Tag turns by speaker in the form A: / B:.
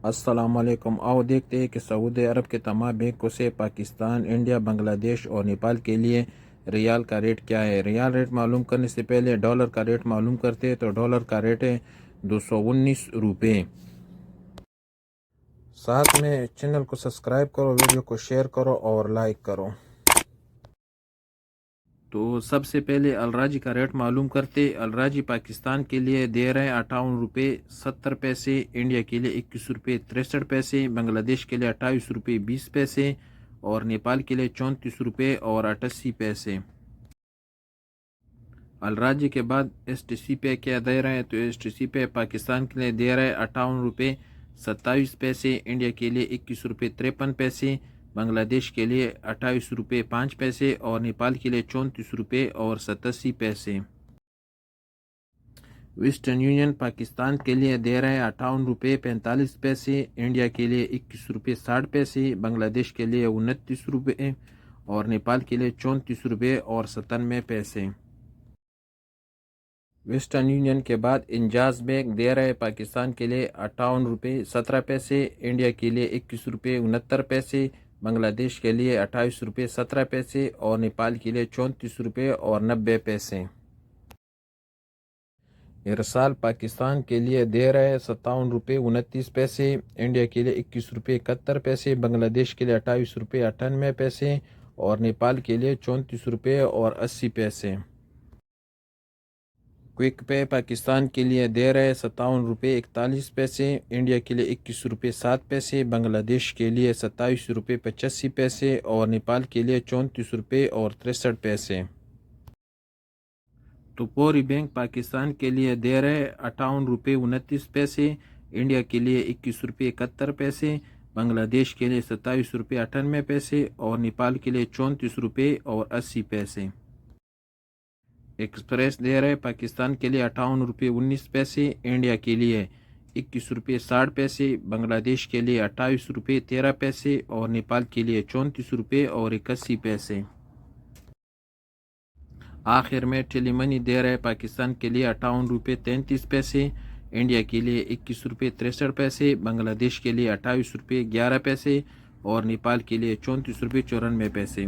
A: السلام علیکم۔ آؤ دیکھتے ہیں کہ سعودی عرب کے تمام بینکوں سے پاکستان، انڈیا، بنگلہ دیش اور نیپال کے لیے ریال کا ریٹ کیا ہے۔ ریال ریٹ معلوم کرنے سے پہلے ڈالر کا ریٹ معلوم کرتے ہیں تو ڈالر کا ریٹ ہے 219 روپے۔ ساتھ میں چینل کو سبسکرائب کرو، ویڈیو کو شیئر کرو اور لائک کرو۔ تو سب سے پہلے الراجی کا ریٹ معلوم کرتے۔ الراجی پاکستان کے لیے دے رہے 58 روپے 70 پیسے، انڈیا کے لیے 21 روپے 63 پیسے، بنگلہ دیش کے لیے 28 روپے 20 پیسے اور نیپال کے لیے 34 روپے اور 88 پیسے۔ الراجی کے بعد ایس ٹی سی پے کیا دے رہے ہیں تو ایس ٹی سی پے پاکستان کے لیے دے رہے 58 روپے 27 پیسے، انڈیا کے لیے 21 روپے 53 پیسے، بنگلہ دیش کے لیے 28 روپے 5 پیسے اور نیپال کے لیے 34 روپے اور 87 پیسے۔ ویسٹرن یونین پاکستان کے لیے دے رہے 58 روپے 45 پیسے، انڈیا کے لیے 21 روپے 60 پیسے، بنگلہ دیش کے لیے 29 روپے اور نیپال کے لیے 34 روپے اور 97 پیسے۔ ویسٹرن یونین کے بعد انجاز بینک دے رہے پاکستان کے لیے 58 روپے 17 پیسے، انڈیا کے لیے 21 روپے 69 پیسے، بنگلہ دیش کے لیے 28 روپے 17 پیسے اور نیپال کے لیے 34 روپے اور 90 پیسے۔ ارسال پاکستان کے لیے دے رہے 57 روپے 29 پیسے، انڈیا کے لیے 21 روپے 71 پیسے، بنگلہ دیش کے لیے 28 روپے 98 پیسے اور نیپال کے لیے 34 روپے اور 80 پیسے۔ کوئک پے پاکستان کے لیے دے رہے 57 روپے 41 پیسے، انڈیا کے لیے 21 روپے 7 پیسے، بنگلہ دیش کے لیے 27 روپے 85 پیسے اور نیپال کے لیے 34 روپے اور 63 پیسے۔ توپوری بینک پاکستان کے لیے دے رہے 58 روپے 29 پیسے، انڈیا کے لیے 21 روپے 71 پیسے، بنگلہ دیش کے لیے 27 روپے 98 پیسے اور نیپال کے لیے 34 روپے اور 80 پیسے۔ ایکسپریس دے رہے پاکستان کے لیے 58 روپے 19 پیسے، انڈیا کے لیے 21 روپے 60 پیسے، بنگلہ دیش کے لیے 28 روپے 13 پیسے اور نیپال کے لیے 34 روپے اور 81 پیسے۔ آخر میں ٹیلی منی دے رہے پاکستان کے لیے 58 روپے 33 پیسے، انڈیا کے لیے 21 روپے 63 پیسے، بنگلہ دیش کے لیے 28 روپے 11 پیسے اور نیپال کے لیے 34 روپے 94 پیسے۔